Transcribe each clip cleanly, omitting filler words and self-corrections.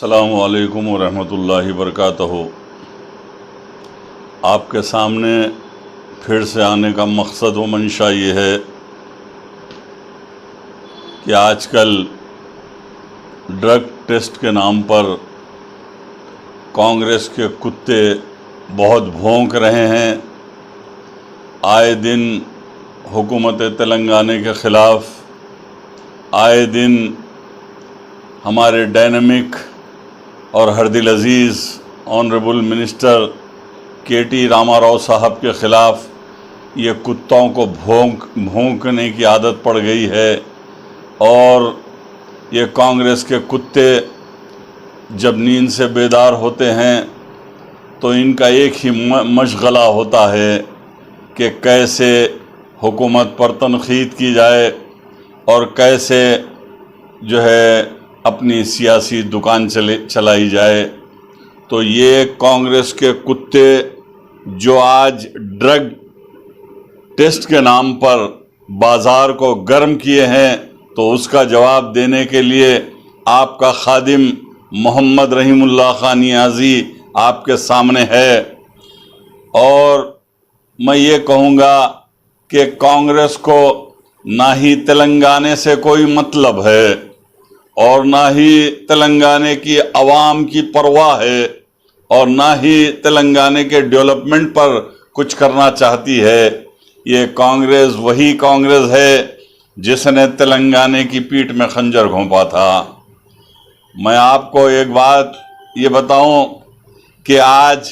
अस्सलामु अलैकुम वरहमतुल्लाहि वबरकातुहू। आपके सामने फिर से आने का मकसद व मंशा ये है कि आजकल ड्रग टेस्ट के नाम पर कांग्रेस के कुत्ते बहुत भौंक रहे हैं। आए दिन हुकूमत तेलंगाना के ख़िलाफ़, आए दिन हमारे डायनामिक और हरदिल अज़ीज़ ऑनरेबल मिनिस्टर के.टी. रामाराव साहब के ख़िलाफ़ ये कुत्तों को भौंकने की आदत पड़ गई है। और ये कांग्रेस के कुत्ते जब नींद से बेदार होते हैं तो इनका एक ही मशगला होता है कि कैसे हुकूमत पर तनक़ीद की जाए और कैसे जो है अपनी सियासी दुकान चलाई जाए। तो ये कांग्रेस के कुत्ते जो आज ड्रग टेस्ट के नाम पर बाज़ार को गर्म किए हैं, तो उसका जवाब देने के लिए आपका खादिम मोहम्मद रहीमुल्लाह खान नियाज़ी आपके सामने है। और मैं ये कहूँगा कि कांग्रेस को ना ही तेलंगाना से कोई मतलब है और ना ही तेलंगाना की आवाम की परवाह है और ना ही तेलंगाना के डेवलपमेंट पर कुछ करना चाहती है। ये कांग्रेस वही कांग्रेस है जिसने तेलंगाना की पीठ में खंजर घोंपा था। मैं आपको एक बात ये बताऊं कि आज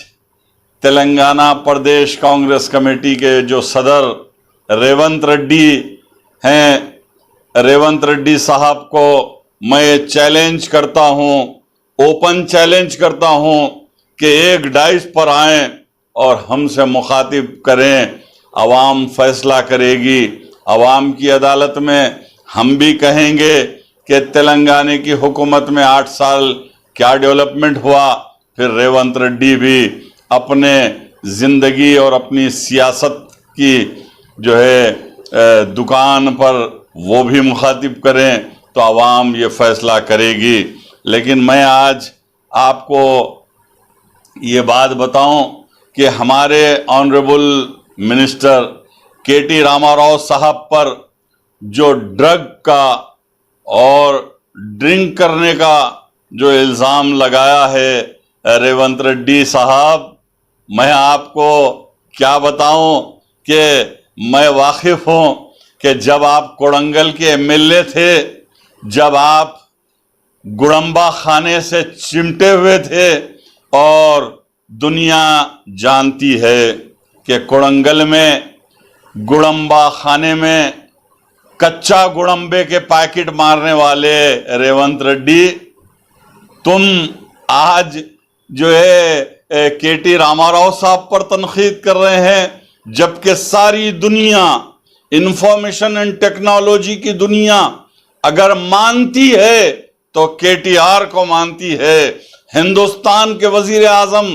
तेलंगाना प्रदेश कांग्रेस कमेटी के जो सदर रेवंत रेड्डी हैं, रेवंत रेड्डी साहब को मैं चैलेंज करता हूं, ओपन चैलेंज करता हूं कि एक डाइस पर आएं और हमसे मुखातिब करें। आवाम फैसला करेगी। आवाम की अदालत में हम भी कहेंगे कि तेलंगाना की हुकूमत में 8 साल क्या डेवलपमेंट हुआ। फिर रेवंत रेड्डी भी अपने ज़िंदगी और अपनी सियासत की जो है दुकान पर वो भी मुखातिब करें, तो आवाम ये फ़ैसला करेगी। लेकिन मैं आज आपको ये बात बताऊं कि हमारे ऑनरेबल मिनिस्टर के.टी. रामाराव साहब पर जो ड्रग का और ड्रिंक करने का जो इल्ज़ाम लगाया है रेवंत रेड्डी साहब, मैं आपको क्या बताऊं कि मैं वाकिफ़ हूं कि जब आप कोडंगल के एमएलए थे, जब आप गुड़म्बा खाने से चिमटे हुए थे, और दुनिया जानती है कि कोडंगल में गुड़म्बा खाने में कच्चा गुड़म्बे के पैकेट मारने वाले रेवंत रेड्डी, तुम आज जो है के.टी. रामाराव साहब पर तनक़ीद कर रहे हैं, जबकि सारी दुनिया, इंफॉर्मेशन एंड टेक्नोलॉजी की दुनिया अगर मानती है तो के.टी.आर. को मानती है। हिंदुस्तान के वजीर आज़म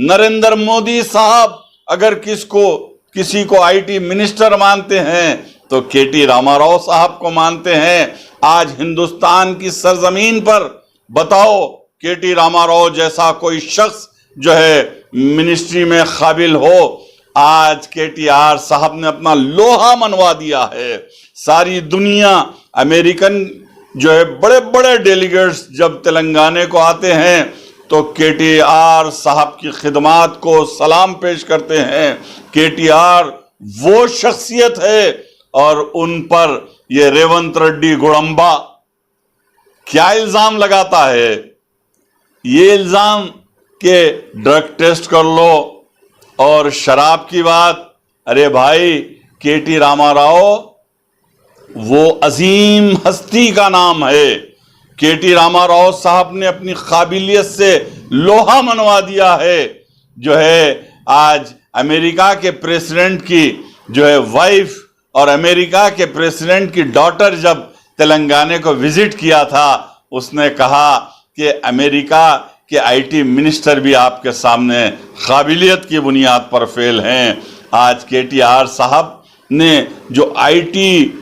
नरेंद्र मोदी साहब अगर किसी को आईटी मिनिस्टर मानते हैं तो के.टी. रामाराव साहब को मानते हैं। आज हिंदुस्तान की सरजमीन पर बताओ के.टी. रामाराव जैसा कोई शख्स जो है मिनिस्ट्री में काबिल हो। आज के.टी.आर. साहब ने अपना लोहा मनवा दिया है। सारी दुनिया, अमेरिकन जो है बड़े बड़े डेलीगेट्स जब तेलंगाना को आते हैं तो के.टी.आर. साहब की खिदमात को सलाम पेश करते हैं। के.टी.आर. वो शख्सियत है, और उन पर ये रेवंत रेड्डी गुड़म्बा क्या इल्ज़ाम लगाता है। ये इल्ज़ाम कि ड्रग टेस्ट कर लो और शराब की बात। अरे भाई, के.टी. रामाराव वो अजीम हस्ती का नाम है। के.टी. रामाराव साहब ने अपनी काबिलियत से लोहा मनवा दिया है। जो है आज अमेरिका के प्रेसिडेंट की जो है वाइफ और अमेरिका के प्रेसिडेंट की डॉटर जब तेलंगाना को विजिट किया था, उसने कहा कि अमेरिका के आईटी मिनिस्टर भी आपके सामने काबिलियत की बुनियाद पर फेल हैं। आज के.टी.आर. साहब ने जो आईटी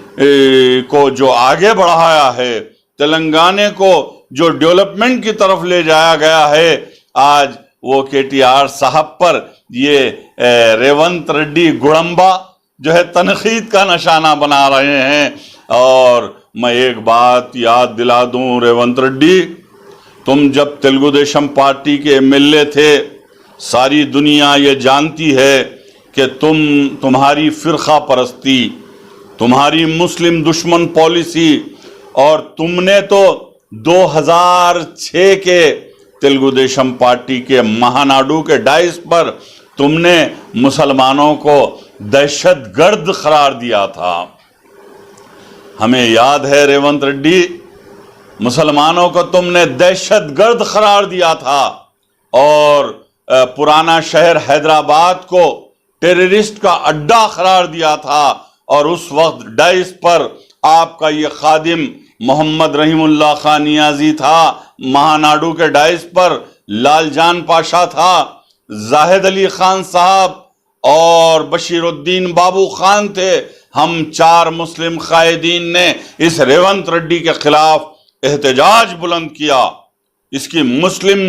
को जो आगे बढ़ाया है, तेलंगाना को जो डेवलपमेंट की तरफ ले जाया गया है, आज वो केटीआर साहब पर ये रेवंत रेड्डी गुड़म्बा जो है तनकीद का निशाना बना रहे हैं। और मैं एक बात याद दिला दूं रेवंत रेड्डी, तुम जब तेलुगु देशम पार्टी के एमएलए थे, सारी दुनिया ये जानती है कि तुम्हारी फिरका परस्ती, तुम्हारी मुस्लिम दुश्मन पॉलिसी, और तुमने तो 2006 के तेलुगु देशम पार्टी के महानाडु के डाइस पर तुमने मुसलमानों को दहशतगर्द करार दिया था। हमें याद है रेवंत रेड्डी, मुसलमानों को तुमने दहशतगर्द करार दिया था और पुराना शहर हैदराबाद को टेररिस्ट का अड्डा करार दिया था। और उस वक्त डाइस पर आपका ये खादिम मोहम्मद रहीमुल्लाह खान नियाजी था, महानाडु के डाइस पर लालजान पाशा था, जाहिद अली खान साहब और बशीरुद्दीन बाबू खान थे। हम 4 मुस्लिम कायदीन ने इस रेवंत रेड्डी के खिलाफ एहतजाज बुलंद किया। इसकी मुस्लिम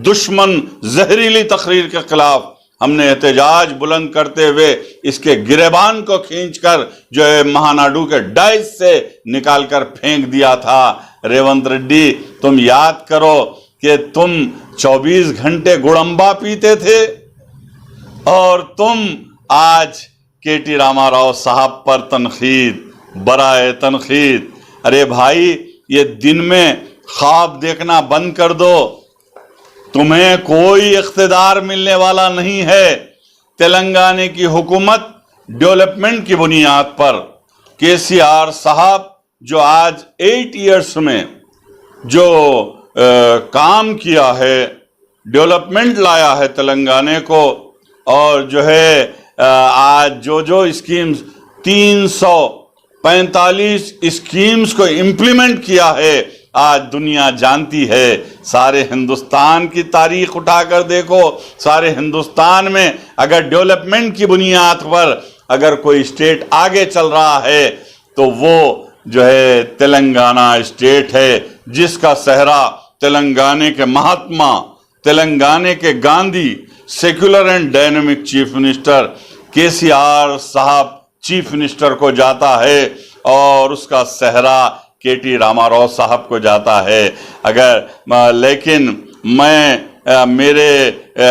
दुश्मन जहरीली तकरीर के खिलाफ हमने एहतजाज बुलंद करते हुए इसके गिरेबान को खींचकर जो है महानाडु के डाइस से निकालकर फेंक दिया था। रेवंत रेड्डी, तुम याद करो कि तुम 24 घंटे गुड़म्बा पीते थे और तुम आज केटी रामाराव साहब पर तनकीद, बराए तनकीद। अरे भाई, ये दिन में ख्वाब देखना बंद कर दो, तुम्हें कोई इख्तिदार मिलने वाला नहीं है। तेलंगाना की हुकूमत डेवलपमेंट की बुनियाद पर केसीआर साहब जो आज 8 इयर्स में जो काम किया है, डेवलपमेंट लाया है तेलंगाना को, और जो है आज जो स्कीम्स 345 स्कीम्स को इम्प्लीमेंट किया है, आज दुनिया जानती है। सारे हिंदुस्तान की तारीख उठाकर देखो, सारे हिंदुस्तान में अगर डेवलपमेंट की बुनियाद पर अगर कोई स्टेट आगे चल रहा है तो वो जो है तेलंगाना स्टेट है, जिसका सेहरा तेलंगाना के महात्मा, तेलंगाना के Gandhi, secular and dynamic chief minister KCR साहब चीफ मिनिस्टर को जाता है और उसका सेहरा केटी रामाराव साहब को जाता है। लेकिन मैं मेरे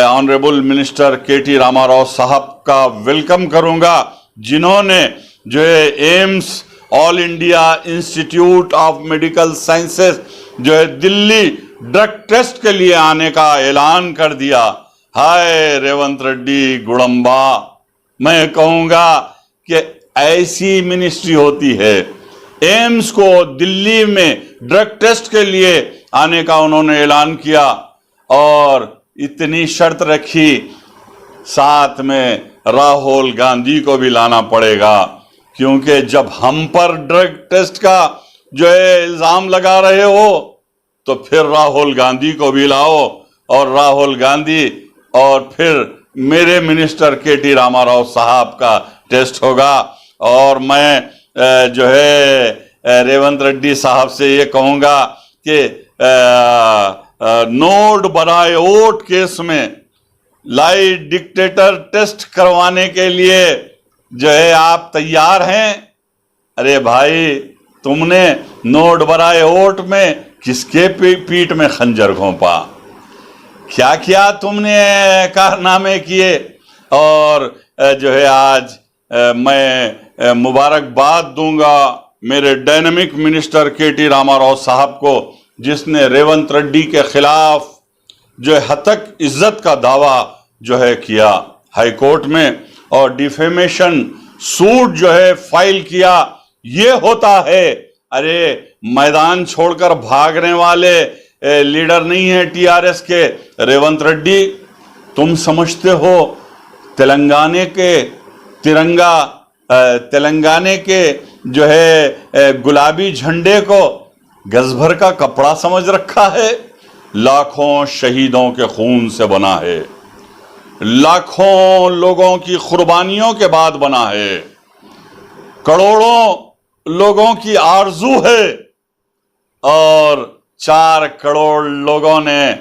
ऑनरेबल मिनिस्टर केटी रामाराव साहब का वेलकम करूंगा, जिन्होंने जो है AIIMS, all India institute of medical sciences जो है दिल्ली ड्रग टेस्ट के लिए आने का ऐलान कर दिया। हाय रेवंत रेड्डी गुड़म्बा, मैं कहूँगा कि ऐसी मिनिस्ट्री होती है। एम्स को दिल्ली में ड्रग टेस्ट के लिए आने का उन्होंने ऐलान किया और इतनी शर्त रखी, साथ में राहुल गांधी को भी लाना पड़ेगा, क्योंकि जब हम पर ड्रग टेस्ट का जो है इल्जाम लगा रहे हो तो फिर राहुल गांधी को भी लाओ, और राहुल गांधी और फिर मेरे मिनिस्टर केटी रामाराव साहब का टेस्ट होगा। और मैं जो है रेवंत रेड्डी साहब से ये कहूँगा कि नोट बनाए वोट केस में लाई डिक्टेटर टेस्ट करवाने के लिए जो है आप तैयार हैं? अरे भाई, तुमने नोट बनाए वोट में किसके पीठ में खंजर घोंपा, क्या क्या तुमने कारनामे किए। और जो है आज मैं मुबारकबाद दूंगा मेरे डायनेमिक मिनिस्टर केटी रामाराव साहब को, जिसने रेवंत रेड्डी के खिलाफ जो है हतक इज्जत का दावा जो है किया हाई कोर्ट में, और डिफेमेशन सूट जो है फाइल किया। ये होता है, अरे मैदान छोड़कर भागने वाले लीडर नहीं है टीआरएस के रेवंत रेड्डी। तुम समझते हो तेलंगाना के तिरंगा, तेलंगाना के जो है गुलाबी झंडे को गज भर का कपड़ा समझ रखा है? लाखों शहीदों के खून से बना है, लाखों लोगों की कुर्बानियों के बाद बना है, करोड़ों लोगों की आरजू है, और 4 करोड़ लोगों ने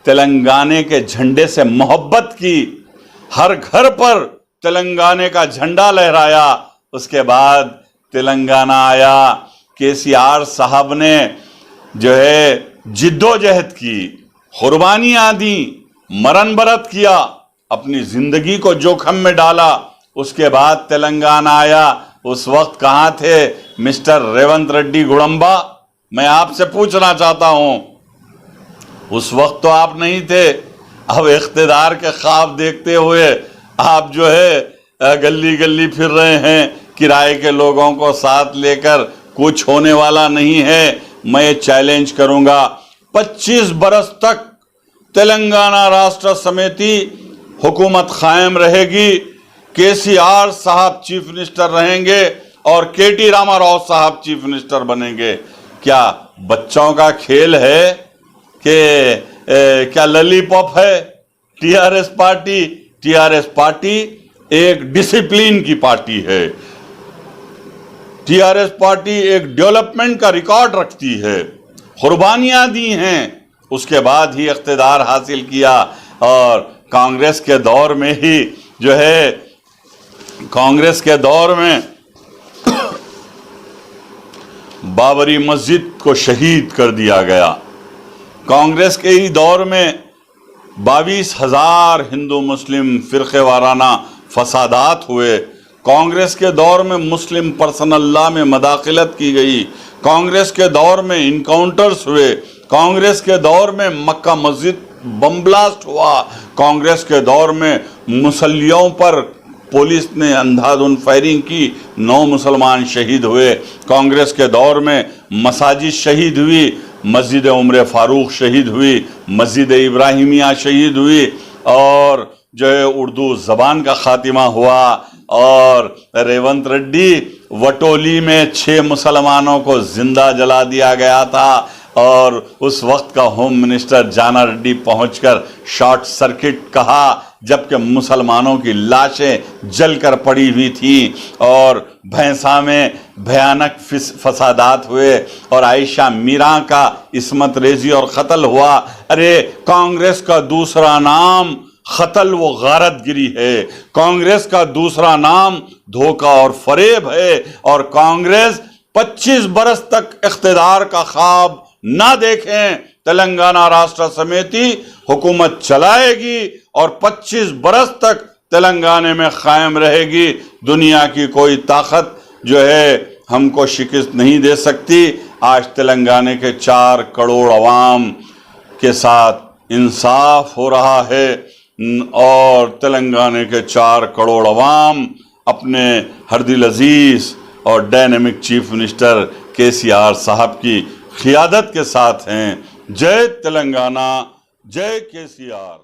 तेलंगाने के झंडे से मोहब्बत की, हर घर पर तेलंगाने का झंडा लहराया। उसके बाद तेलंगाना आया, केसीआर साहब ने जो है जिद्दोजहद की, कुर्बानियां दी, मरण बरत किया, अपनी जिंदगी को जोखिम में डाला। उसके बाद तेलंगाना आया। उस वक्त कहाँ थे मिस्टर रेवंत रेड्डी गुड़म्बा? मैं आपसे पूछना चाहता हूं, उस वक्त तो आप नहीं थे। अब इख्तिदार के ख्वाब देखते हुए आप जो है गली गली फिर रहे हैं, किराए के लोगों को साथ लेकर। कुछ होने वाला नहीं है। मैं चैलेंज करूंगा, 25 बरस तक तेलंगाना राष्ट्र समिति हुकूमत कायम रहेगी। केसीआर साहब चीफ मिनिस्टर रहेंगे और केटी रामाराव साहब चीफ मिनिस्टर बनेंगे। क्या बच्चों का खेल है कि क्या ललीपॉप है टीआरएस पार्टी? टीआरएस पार्टी एक डिसिप्लिन की पार्टी है। टीआरएस पार्टी एक डेवलपमेंट का रिकॉर्ड रखती है, कुर्बानियां दी हैं, उसके बाद ही इख्तिदार हासिल किया। और कांग्रेस के दौर में ही जो है, कांग्रेस के दौर में बाबरी मस्जिद को शहीद कर दिया गया। कांग्रेस के ही दौर में 22,000 हिंदू मुस्लिम फिरके वाराना फसादात हुए। कांग्रेस के दौर में मुस्लिम पर्सनल लॉ में मदाखिलत की गई। कांग्रेस के दौर में इनकाउंटर्स हुए। कांग्रेस के दौर में मक्का मस्जिद बम ब्लास्ट हुआ। कांग्रेस के दौर में मुसल्लियों पर पुलिस ने अंधाधुंध फायरिंग की, 9 मुसलमान शहीद हुए। कांग्रेस के दौर में मसाजिद शहीद हुई, मस्जिद उम्र फारूक शहीद हुई, मस्जिद इब्राहिमिया शहीद हुई, और जो है उर्दू ज़बान का खात्मा हुआ। और रेवंत रेड्डी वटोली में 6 मुसलमानों को जिंदा जला दिया गया था, और उस वक्त का होम मिनिस्टर जाना रेड्डी पहुंचकर शॉर्ट सर्किट कहा, जबकि मुसलमानों की लाशें जलकर पड़ी हुई थी। और भैंसा में भयानक फसादात हुए, और आयशा मीरा का इस्मत रेजी और कत्ल हुआ। अरे कांग्रेस का दूसरा नाम कत्ल व गारतगिरी है। कांग्रेस का दूसरा नाम धोखा और फरेब है। और कांग्रेस 25 बरस तक इख्तिदार का ख्वाब ना देखें, तेलंगाना राष्ट्र समिति हुकूमत चलाएगी और 25 बरस तक तेलंगाना में कायम रहेगी। दुनिया की कोई ताकत जो है हमको शिकस्त नहीं दे सकती। आज तेलंगाना के 4 करोड़ अवाम के साथ इंसाफ हो रहा है, और तेलंगाना के 4 करोड़ अवाम अपने हरदिल अजीज और डायनेमिक चीफ मिनिस्टर केसीआर साहब की क़ियादत के साथ हैं। जय तेलंगाना, जय केसीआर।